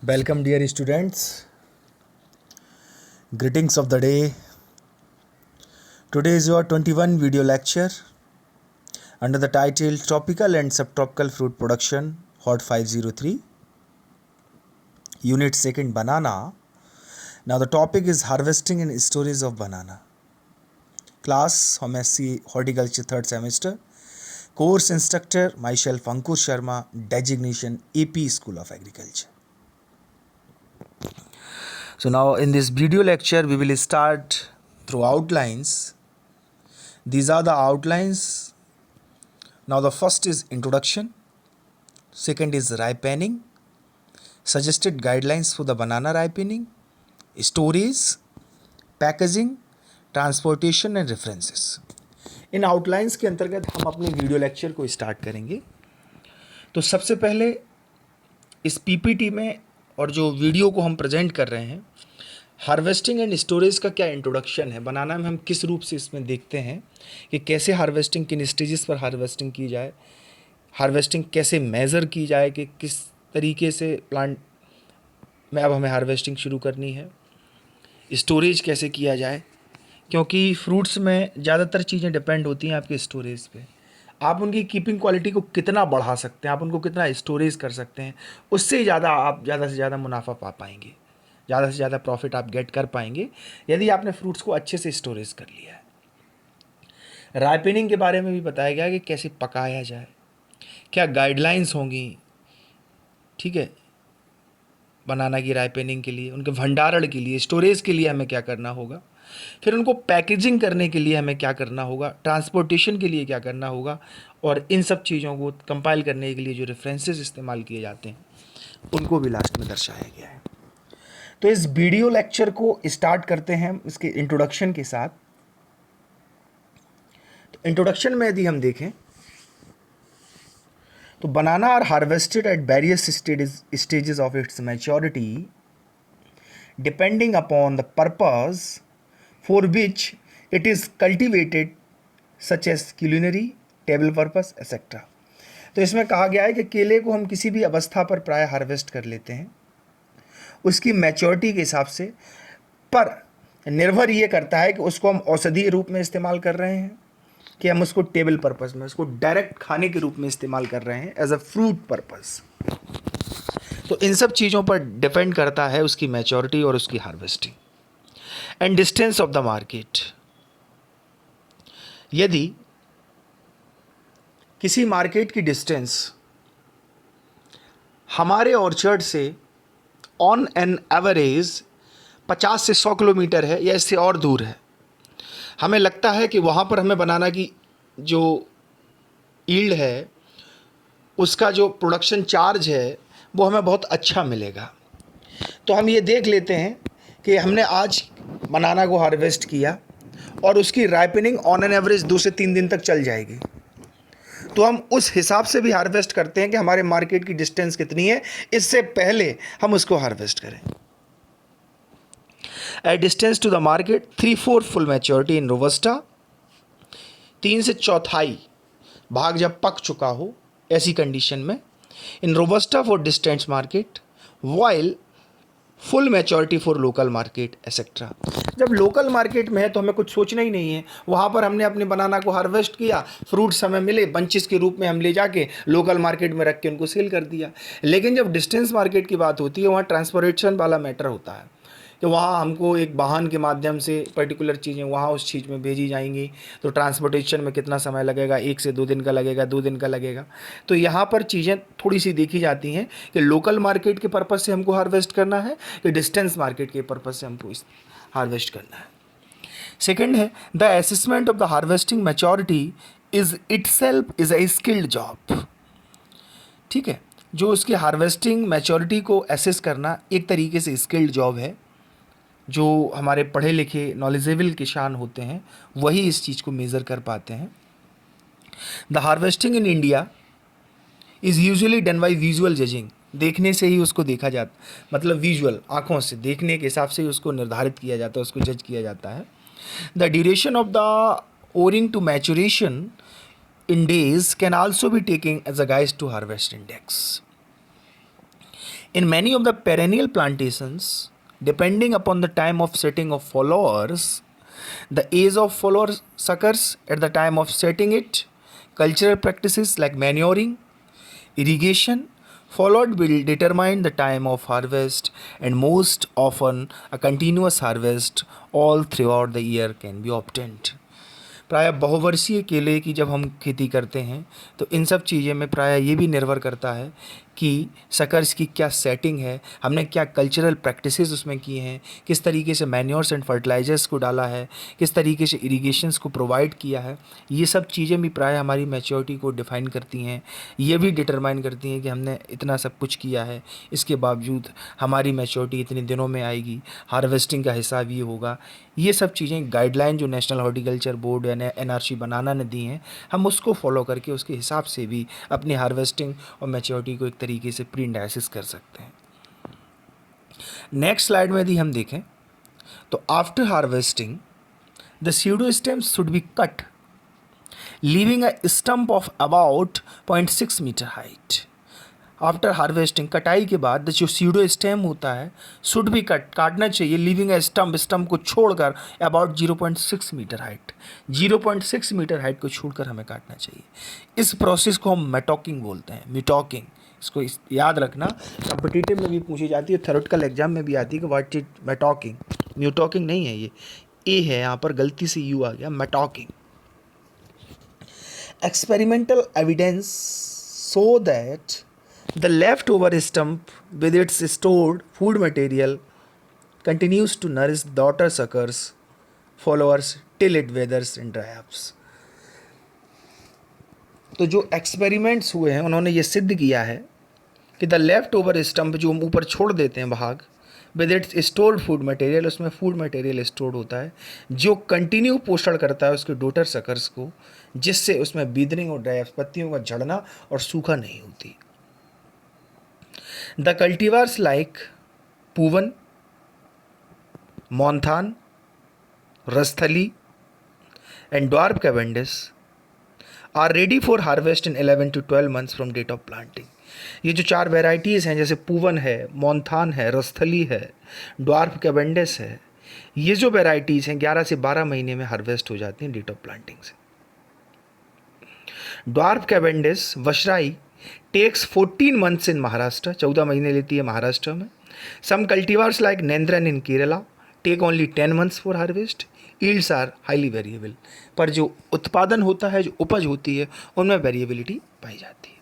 Welcome, dear students. Greetings of the day. Today is your 21 video lecture under the title Tropical and Subtropical Fruit Production, Hot 503, Unit 2nd, Banana. Now the topic is Harvesting and Storage of Banana. Class, MSc Horticulture 3rd semester. Course instructor, myself Ankur Sharma, designation AP School of Agriculture. So now in this video lecture we will start through outlines. These are the outlines. Now the first is introduction, second is ripening, suggested guidelines for the banana ripening, storage, packaging, transportation and references. In outlines के अंतर्गत हम अपने video lecture को start करेंगे. तो सबसे पहले इस पीपीटी में और जो वीडियो को हम प्रेजेंट कर रहे हैं, हार्वेस्टिंग एंड स्टोरेज का क्या इंट्रोडक्शन है, बनाना में हम किस रूप से इसमें देखते हैं कि कैसे हार्वेस्टिंग, किन स्टेजेस पर हार्वेस्टिंग की जाए, हार्वेस्टिंग कैसे मेज़र की जाए कि किस तरीके से प्लांट में अब हमें हार्वेस्टिंग शुरू करनी है, स्टोरेज कैसे किया जाए, क्योंकि फ्रूट्स में ज़्यादातर चीज़ें डिपेंड होती हैं आपके स्टोरेज पे. आप उनकी कीपिंग क्वालिटी को कितना बढ़ा सकते हैं, आप उनको कितना स्टोरेज कर सकते हैं, उससे ज़्यादा आप ज़्यादा से ज़्यादा मुनाफा पा पाएंगे, ज़्यादा से ज़्यादा प्रॉफिट आप गेट कर पाएंगे यदि आपने फ्रूट्स को अच्छे से स्टोरेज कर लिया है. राइपनिंग के बारे में भी बताया गया कि कैसे पकाया जाए, क्या गाइडलाइंस होंगी, ठीक है, बनाना की राइपनिंग के लिए, उनके भंडारण के लिए, स्टोरेज के लिए हमें क्या करना होगा, फिर उनको पैकेजिंग करने के लिए हमें क्या करना होगा, ट्रांसपोर्टेशन के लिए क्या करना होगा, और इन सब चीज़ों को कंपाइल करने के लिए जो रेफरेंसेस इस्तेमाल किए जाते हैं उनको भी लास्ट में दर्शाया गया है. तो इस वीडियो लेक्चर को स्टार्ट करते हैं इसके इंट्रोडक्शन के साथ. तो इंट्रोडक्शन में यदि हम देखें तो banana are harvested at various stages of its maturity depending upon the purpose for which it is cultivated such as culinary, table purpose, etc. तो इसमें कहा गया है कि केले को हम किसी भी अवस्था पर प्राय हार्वेस्ट कर लेते हैं उसकी मैच्योरिटी के हिसाब से, पर निर्भर ये करता है कि उसको हम औषधीय रूप में इस्तेमाल कर रहे हैं कि हम उसको टेबल पर्पस में, उसको डायरेक्ट खाने के रूप में इस्तेमाल कर रहे हैं एज अ फ्रूट पर्पस. तो इन सब चीज़ों पर डिपेंड करता है उसकी मैच्योरिटी और उसकी harvesting. And distance of the market, यदि किसी मार्केट की डिस्टेंस हमारे ऑर्चर्ड से ऑन एन एवरेज 50 से 100 किलोमीटर है या इससे और दूर है, हमें लगता है कि वहाँ पर हमें बनाना की जो यील्ड है उसका जो प्रोडक्शन चार्ज है वो हमें बहुत अच्छा मिलेगा, तो हम ये देख लेते हैं कि हमने आज बनाना को हार्वेस्ट किया और उसकी राइपनिंग ऑन एन एवरेज 2 से 3 दिन तक चल जाएगी, तो हम उस हिसाब से भी हार्वेस्ट करते हैं कि हमारे मार्केट की डिस्टेंस कितनी है, इससे पहले हम उसको हार्वेस्ट करें. At distance to the market 3/4 full maturity in robusta, 3 से चौथाई भाग जब पक चुका हो ऐसी कंडीशन में in robusta for distance market, while full maturity for local market etcetera. जब लोकल मार्केट में है तो हमें कुछ सोचना ही नहीं है, वहाँ पर हमने अपने बनाना को हार्वेस्ट किया, फ्रूट्स हमें मिले, बंचेस के रूप में हम ले जाके लोकल मार्केट में रख के उनको सेल कर दिया. लेकिन जब डिस्टेंस मार्केट की बात होती है वहाँ ट्रांसपोर्टेशन वाला मैटर होता है कि वहाँ हमको एक वाहन के माध्यम से पर्टिकुलर चीज़ें वहाँ उस चीज़ में भेजी जाएंगी, तो ट्रांसपोर्टेशन में कितना समय लगेगा, 1 से 2 दिन का लगेगा, 2 दिन का लगेगा. तो यहाँ पर चीज़ें थोड़ी सी देखी जाती हैं कि लोकल मार्केट के पर्पज़ से हमको हार्वेस्ट करना है कि डिस्टेंस मार्केट के पर्पज़ से हमको हार्वेस्ट करना है. सेकेंड है the assessment of the harvesting maturity is itself is a skilled job. ठीक है, जो उसकी हार्वेस्टिंग मैच्योरिटी को एसेस करना एक तरीके से स्किल्ड जॉब है. जो हमारे पढ़े लिखे नॉलेजेबल किसान होते हैं वही इस चीज़ को मेज़र कर पाते हैं. The harvesting in India is usually done by visual judging, देखने से ही उसको देखा जाता, मतलब विजुअल आँखों से देखने के हिसाब से ही उसको निर्धारित किया जाता है, उसको जज किया जाता है. The duration of the flowering to maturation in days can also be taken as a guide to harvest index. In many of the perennial plantations, depending upon the time of setting of followers, the age of follower suckers at the time of setting it, cultural practices like manuring, irrigation, followed will determine the time of harvest, and most often a continuous harvest all throughout the year can be obtained. प्रायः बहुवर्षीय केले की जब हम खेती करते हैं तो इन सब चीज़ें में प्रायः ये भी निर्भर करता है कि सकर्स की क्या सेटिंग है, हमने क्या कल्चरल प्रैक्टिसेस उसमें किए हैं, किस तरीके से मैन्योर्स एंड फर्टिलाइजर्स को डाला है, किस तरीके से इरिगेशंस को प्रोवाइड किया है, ये सब चीज़ें भी प्रायः हमारी मैच्योरिटी को डिफ़ाइन करती हैं। ये भी डिटरमाइन करती हैं कि हमने इतना सब कुछ किया है, इसके बावजूद हमारी मैच्योरिटी इतने दिनों में आएगी, हार्वेस्टिंग का हिसाब ये होगा। ये सब चीज़ें गाइडलाइन जो नेशनल हॉर्टिकल्चर बोर्ड यानी एनआरसी बनाना ने दी हैं, हम उसको फॉलो करके उसके हिसाब से भी अपनी हार्वेस्टिंग और मैच्योरिटी को एक तरीके से प्री इंडाइसिस कर सकते हैं। नेक्स्ट स्लाइड में यदि हम देखें तो after harvesting the pseudo stems should be cut leaving a stump of about 0.6 metre height. After harvesting कटाई के बाद जो स्यूडो स्टेम होता है शुड भी काटना चाहिए, लीविंग ए स्टम्प को छोड़कर about 0.6 metre height, 0.6 metre height को छोड़कर हमें काटना चाहिए। इस प्रोसेस को हम मेटॉकिंग बोलते हैं, मिटॉकिंग। इसको याद रखना, कॉम्पिटिटिव में भी पूछी जाती है, थ्योरेटिकल एग्जाम में भी आती है कि व्हाट इज मेटॉकिंग। म्यूटॉकिंग नहीं है, ये ए है, यहाँ पर गलती से यू आ गया, mattocking. Experimental evidence so that the leftover stump with its stored food material continues to nourish daughter suckers followers till it withers and dry ups। तो जो एक्सपेरिमेंट्स हुए हैं उन्होंने ये सिद्ध किया है कि द लेफ्ट ओवर स्टम्प जो हम ऊपर छोड़ देते हैं भाग, with its stored food material, उसमें फूड मटेरियल स्टोर्ड होता है जो कंटिन्यू पोषण करता है उसके डॉटर सकर्स को, जिससे उसमें बीदरिंग और ड्राई अप्स, पत्तियों का झड़ना और सूखा नहीं होती। The cultivars like Puvan, Monthan, Rasthali and Dwarf Cavendish are ready for harvest in 11 to 12 months from date of planting। ये जो 4 वेराइटीज़ हैं, जैसे पूवन है, मोन्थान है, रस्थली है, ड्वार्फ कैवेंडिश है, ये जो वेराइटीज़ हैं 11 से 12 महीने में हार्वेस्ट हो जाती हैं डेट ऑफ प्लांटिंग से। Dwarf Cavendish Basrai takes 14 months in Maharashtra, 14 महीने लेती है महाराष्ट्र में। Some cultivars like Nendran in Kerala take only 10 months for harvest. Yields are highly variable, पर जो उत्पादन होता है, जो उपज होती है, उनमें वेरिएबिलिटी पाई जाती है।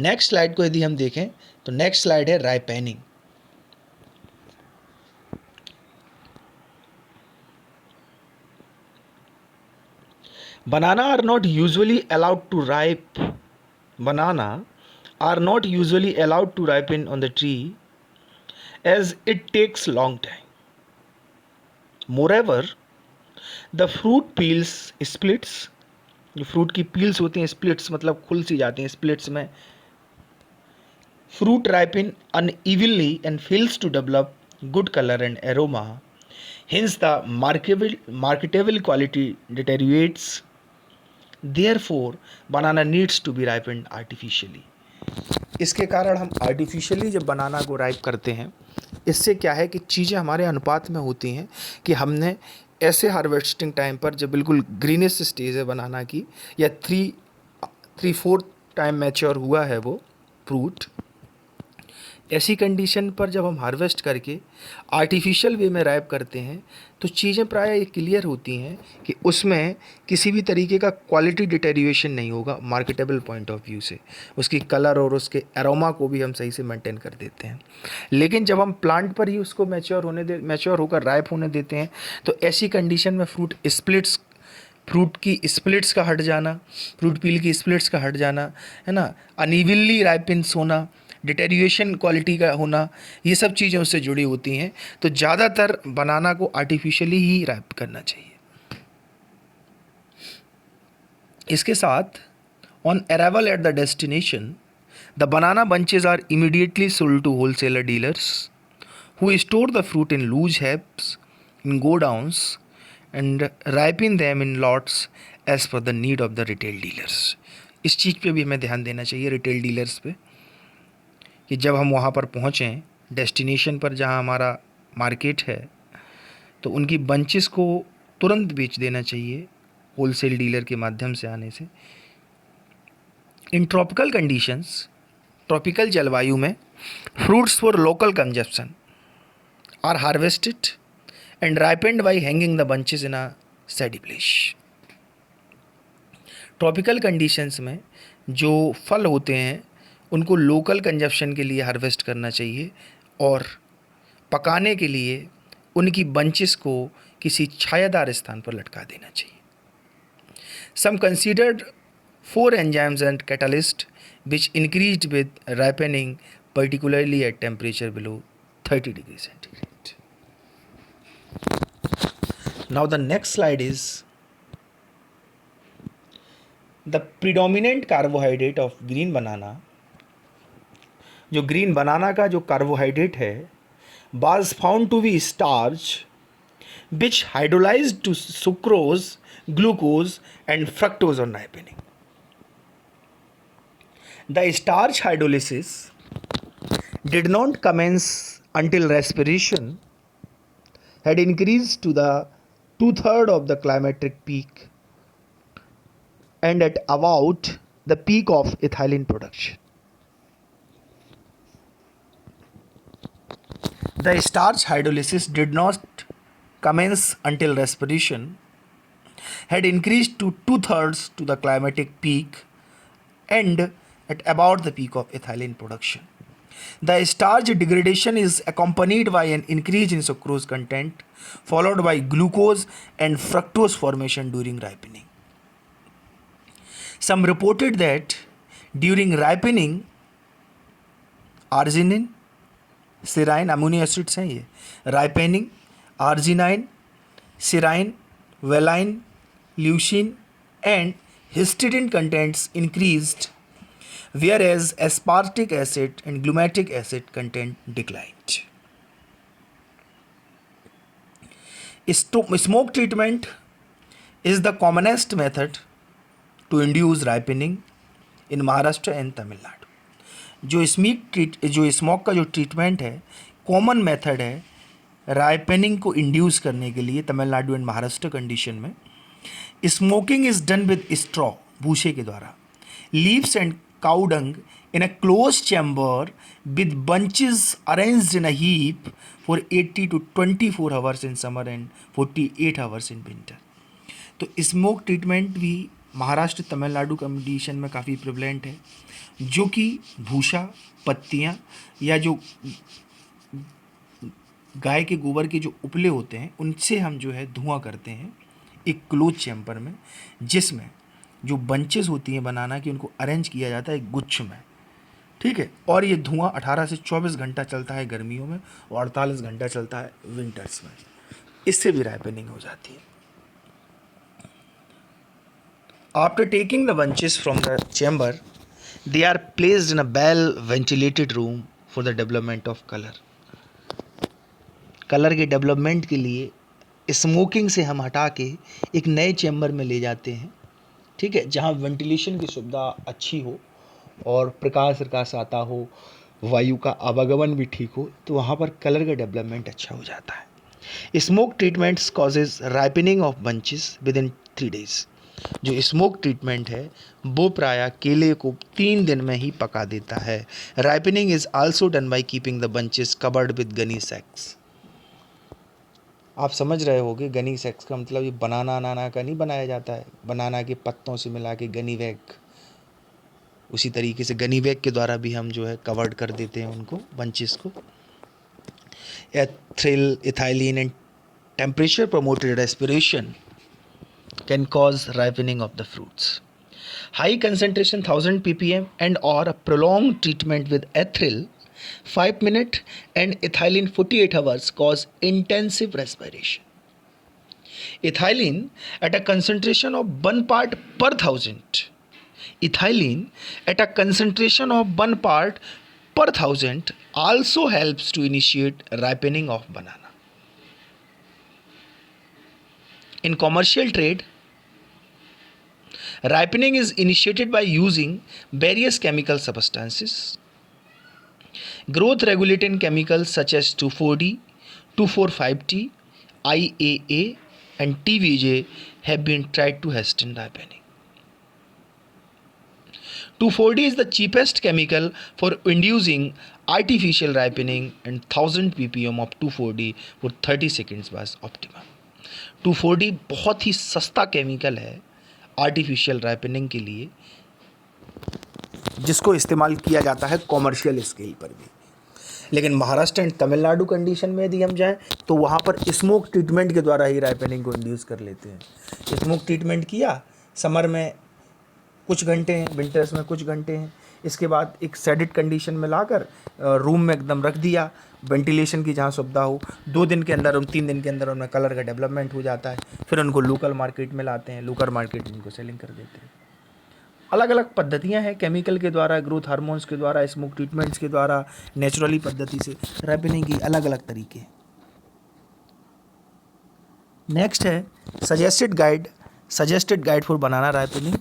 नेक्स्ट स्लाइड को यदि हम देखें तो नेक्स्ट स्लाइड है ripening. Banana are not usually allowed to ripen on the tree as it takes long time. Moreover, the fruit peels splits, जो फ्रूट की पील्स होती हैं, स्प्लिट्स मतलब खुल सी जाती हैं, स्प्लिट्स में fruit ripen unevenly and fails to develop good color and aroma. Hence the marketable quality deteriorates. Therefore, banana needs to be ripened artificially। इसके कारण हम आर्टिफिशियली जब बनाना को राइप करते हैं, इससे क्या है कि चीज़ें हमारे अनुपात में होती हैं कि हमने ऐसे हार्वेस्टिंग टाइम पर जब बिल्कुल ग्रीनिश स्टेज है बनाना की, या 3/4 टाइम मैच्योर हुआ है वो फ्रूट, ऐसी कंडीशन पर जब हम हार्वेस्ट करके आर्टिफिशियल वे में राइप करते हैं तो चीज़ें प्रायः ये क्लियर होती हैं कि उसमें किसी भी तरीके का क्वालिटी डिटेरिएशन नहीं होगा मार्केटेबल पॉइंट ऑफ व्यू से, उसकी कलर और उसके एरोमा को भी हम सही से मेंटेन कर देते हैं। लेकिन जब हम प्लांट पर ही उसको मैच्योर होकर राइप होने देते हैं तो ऐसी कंडीशन में फ्रूट की स्प्लिट्स का हट जाना, फ्रूट पील की स्प्लिट्स का हट जाना, है ना, अनइवनली राइपिंस होना, डिटेरिएशन क्वालिटी का होना, ये सब चीज़ें उससे जुड़ी होती हैं। तो ज़्यादातर बनाना को आर्टिफिशियली ही राइप करना चाहिए। इसके साथ on arrival at the destination the banana bunches are immediately sold to wholesaler dealers who store the fruit in loose heaps in godowns and ripen them in lots as per the need of the retail dealers. इस चीज़ पे भी हमें ध्यान देना चाहिए, retail dealers पे। कि जब हम वहाँ पर पहुँचें डेस्टिनेशन पर जहाँ हमारा मार्केट है, तो उनकी बंचेस को तुरंत बेच देना चाहिए होलसेल डीलर के माध्यम से आने से। इन ट्रॉपिकल कंडीशंस, ट्रॉपिकल जलवायु में fruits for local consumption are harvested and ripened by hanging the bunches in a shady place. Tropical conditions में जो फल होते हैं उनको लोकल कंजप्शन के लिए हार्वेस्ट करना चाहिए और पकाने के लिए उनकी बंचेस को किसी छायादार स्थान पर लटका देना चाहिए। Some considered 4 enzymes and catalysts which increased with ripening, particularly at temperature below 30 degrees centigrade. Now the next slide is the predominant carbohydrate of green banana. जो ग्रीन बनाना का जो कार्बोहाइड्रेट है was found to be starch which hydrolyzed to sucrose, glucose and fructose on ripening. The starch hydrolysis did not commence until respiration had increased to the 2/3 of the climatic peak and at about the peak of ethylene production. The starch hydrolysis did not commence until respiration had increased to 2/3 to the climatic peak and at about the peak of ethylene production. The starch degradation is accompanied by an increase in sucrose content followed by glucose and fructose formation during ripening. Some reported that during ripening arginine, serine, amino acids हैं ये, ripening, arginine, serine, valine, leucine and histidine contents increased, whereas aspartic acid and glutamic acid content declined. Smoke treatment is the commonest method to induce ripening in Maharashtra and Tamil Nadu. जो smoke का जो treatment है common method है ripening को induce करने के लिए Tamil Nadu and Maharashtra condition में। Smoking is done with straw, भूसे के द्वारा, leaves and cow dung in a close chamber with bunches arranged in a heap for 80 to 24 hours in summer and 48 hours in winter. तो smoke treatment भी Maharashtra Tamil Nadu condition में काफ़ी prevalent है, जो कि भूसा, पत्तियाँ या जो गाय के गोबर के जो उपले होते हैं उनसे हम जो है धुआं करते हैं एक क्लोज चैम्बर में, जिसमें जो बंचेस होती हैं बनाना की उनको अरेंज किया जाता है एक गुच्छ में, ठीक है। और ये धुआं 18 से 24 घंटा चलता है गर्मियों में और 48 घंटा चलता है विंटर्स में। इससे भी राइपनिंग हो जाती है। After taking the bunches from the chamber, they are placed in a well-ventilated room for the development of color. Colour के डेवलपमेंट के लिए स्मोकिंग से हम हटा के एक नए चैम्बर में ले जाते हैं, ठीक है, जहाँ वेंटिलेशन की सुविधा अच्छी हो और प्रकाश आता हो, वायु का आवागमन भी ठीक हो, तो वहाँ पर कलर का डेवलपमेंट अच्छा हो जाता है। Smoke treatments causes ripening of bunches with in 3 days। जो स्मोक ट्रीटमेंट है वो प्रायः केले को 3 दिन में ही पका देता है। Ripening is also done by keeping the bunches covered with gunny sacks. आप समझ रहे होगे गनी सैक्स का मतलब ये बनाना का नहीं बनाया जाता है, बनाना के पत्तों से मिला के गनी बैग, उसी तरीके से गनी बैग के द्वारा भी हम जो है कवर्ड कर देते हैं उनको बंचेस को। Ethyl, ethylene and temperature promoted respiration can cause ripening of the fruits. High concentration 1000 ppm and or a prolonged treatment with ethyl 5 minutes and ethylene 48 hours cause intensive respiration. Ethylene at a concentration of 1 part per 1000. Ethylene at a concentration of 1 part per 1000 also helps to initiate ripening of banana. In commercial trade, ripening is initiated by using various chemical substances. Growth regulating chemicals such as 2,4-D, 2,4,5-T, IAA and TVJ have been tried to hasten ripening. 2,4-D is the cheapest chemical for inducing artificial ripening and 1000 ppm of 2,4-D for 30 seconds was optimum. 2,4-D बहुत ही सस्ता chemical है artificial ripening के लिए, जिसको इस्तेमाल किया जाता है कॉमर्शियल स्केल पर भी। लेकिन महाराष्ट्र एंड तमिलनाडु कंडीशन में यदि हम जाएं तो वहाँ पर स्मोक ट्रीटमेंट के द्वारा ही राइपनिंग को इंड्यूस कर लेते हैं। स्मोक ट्रीटमेंट किया, समर में कुछ घंटे हैं, विंटर्स में कुछ घंटे हैं, इसके बाद एक सेडेड कंडीशन में लाकर रूम में एकदम रख दिया, वेंटिलेशन की जहाँ सुविधा हो। 2 दिन के अंदर 3 दिन के अंदर उनमें कलर का डेवलपमेंट हो जाता है, फिर उनको लोकल मार्केट में लाते हैं, लोकल मार्केट में उनको सेलिंग कर देते हैं। अलग अलग पद्धतियाँ हैं, केमिकल के द्वारा, ग्रोथ हार्मोन्स के द्वारा, स्मोक ट्रीटमेंट्स के द्वारा, नेचुरली पद्धति से राइपनिंग की अलग अलग तरीके। नेक्स्ट है suggested guide for banana ripening.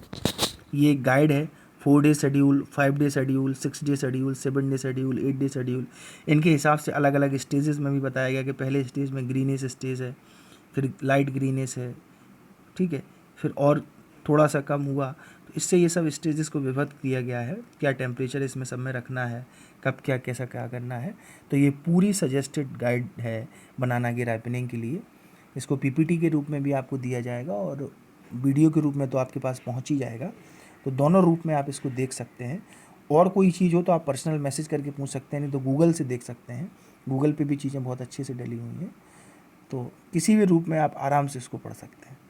ये एक गाइड है, 4 day schedule, 5 day schedule, 6 day schedule, 7 day schedule, 8 day schedule. इनके हिसाब से अलग अलग स्टेजेस में भी बताया गया कि पहले स्टेज में ग्रीनेस स्टेज है, फिर लाइट ग्रीनेस है, ठीक है, फिर और थोड़ा सा कम हुआ। तो इससे ये सब स्टेजेस को विभक्त किया गया है, क्या टेम्परेचर इसमें सब में रखना है, कब क्या कैसा क्या करना है। तो ये पूरी सजेस्टेड गाइड है बनाना की राइपनिंग के लिए। इसको पीपीटी के रूप में भी आपको दिया जाएगा और वीडियो के रूप में तो आपके पास पहुंच ही जाएगा। तो दोनों रूप में आप इसको देख सकते हैं। और कोई चीज़ हो तो आप पर्सनल मैसेज करके पूछ सकते हैं, नहीं तो गूगल से देख सकते हैं। गूगल पे भी चीज़ें बहुत अच्छे से डली हुई हैं, तो किसी भी रूप में आप आराम से इसको पढ़ सकते हैं।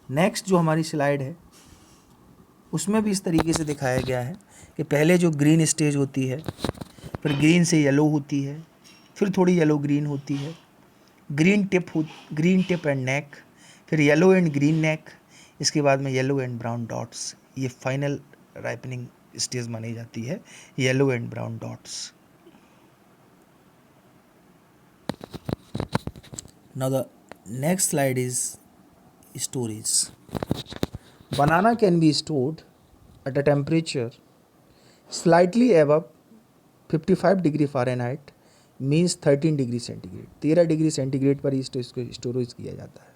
नेक्स्ट जो हमारी स्लाइड है उसमें भी इस तरीके से दिखाया गया है कि पहले जो ग्रीन स्टेज होती है, फिर ग्रीन से येलो होती है, फिर थोड़ी येलो ग्रीन होती है, ग्रीन टिप एंड नेक, फिर येलो एंड ग्रीन नेक, इसके बाद में येलो एंड ब्राउन डॉट्स। ये फाइनल राइपनिंग स्टेज मानी जाती है, yellow and brown dots. Now the next slide is storage. Banana can be stored at a temperature slightly above 55 degree Fahrenheit means 13 degree centigrade, 13 degree centigrade पर इसको storage किया जाता है।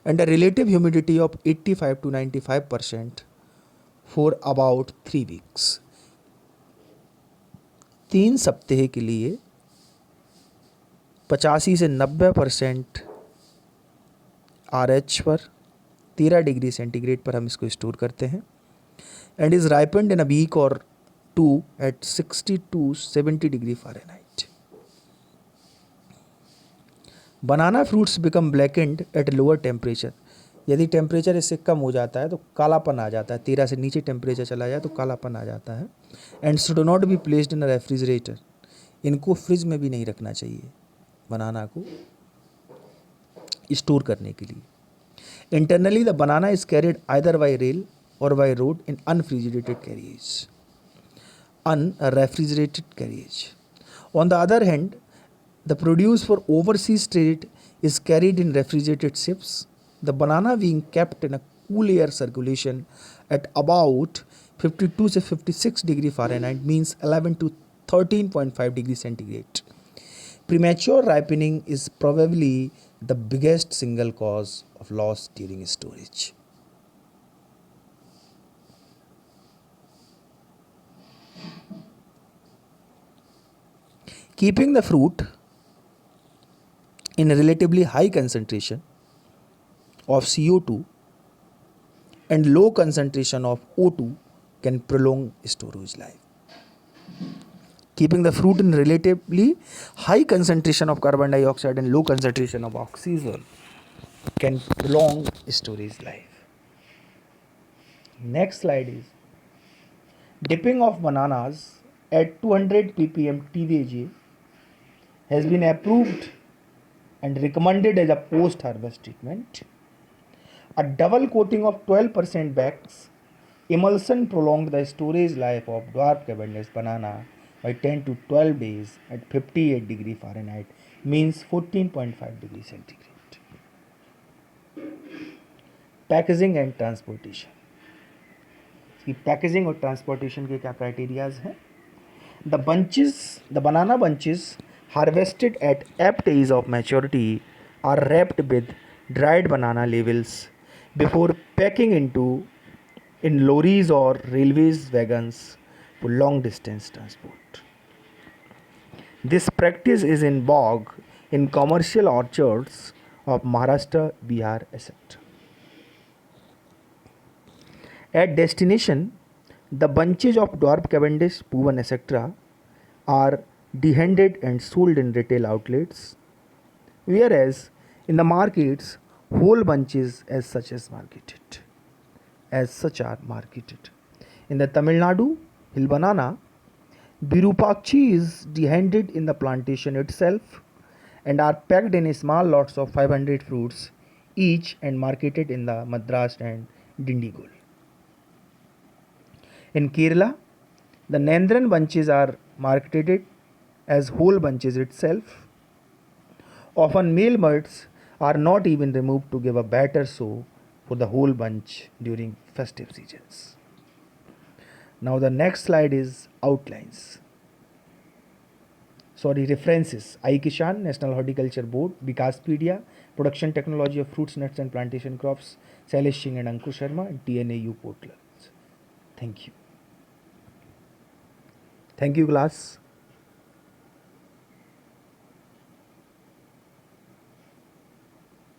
And a relative humidity of 85 to 95% for about 3 weeks. 3 सप्ताह के लिए 85 से 90% RH पर, 13 डिग्री सेंटीग्रेड पर हम इसको स्टोर करते हैं। And is ripened in a week or 2 at 60 to 70 degree Fahrenheit. Banana fruits become blackened at lower temperature. यदि टेम्परेचर इससे कम हो जाता है तो कालापन आ जाता है, 13 से नीचे टेम्परेचर चला जाए तो कालापन आ जाता है। And should not be placed in a refrigerator. इनको फ्रिज में भी नहीं रखना चाहिए बनाना को स्टोर करने के लिए। Internally the banana is carried either by rail or by road in unrefrigerated carriage. On the other hand, the produce for overseas trade is carried in refrigerated ships. The banana being kept in a cool air circulation at about 52 to 56 degree Fahrenheit means 11 to 13.5 degree centigrade. Premature ripening is probably the biggest single cause of loss during storage. Keeping the fruit in a relatively high concentration of CO2 and low concentration of O2 can prolong storage life. Keeping the fruit in relatively high concentration of carbon dioxide and low concentration of oxygen can prolong storage life. Next slide is dipping of bananas at 200 ppm TVJ has been approved and recommended as a post-harvest treatment. A double coating of 12% wax emulsion prolonged the storage life of dwarf Cavendish banana by 10 to 12 days at 58 degree Fahrenheit means 14.5 degree centigrade. Packaging and transportation. इसकी packaging और transportation के क्या criterias हैं. The banana bunches harvested at apt age of maturity are wrapped with dried banana leaves before packing in lorries or railways wagons for long distance transport. This practice is in vogue in commercial orchards of Maharashtra, Bihar, etc. At destination, the bunches of dwarf Cavendish, Puvan, etc. are dehanded and sold in retail outlets, whereas in the markets, whole bunches as such are marketed. In the Tamil Nadu, hill banana, Birupakchi is dehanded in the plantation itself and are packed in small lots of 500 fruits each and marketed in the Madras and Dindigul. In Kerala, the Nandran bunches are marketed as whole bunches itself. Often male buds are not even removed to give a better show for the whole bunch during festive seasons. Now the next slide is outlines. References. I. Kishan, National Horticulture Board, Vikaspedia, Production Technology of Fruits, Nuts and Plantation Crops, Shailesh Singh and Ankush Sharma, and TNAU portals. Thank you. Thank you, class.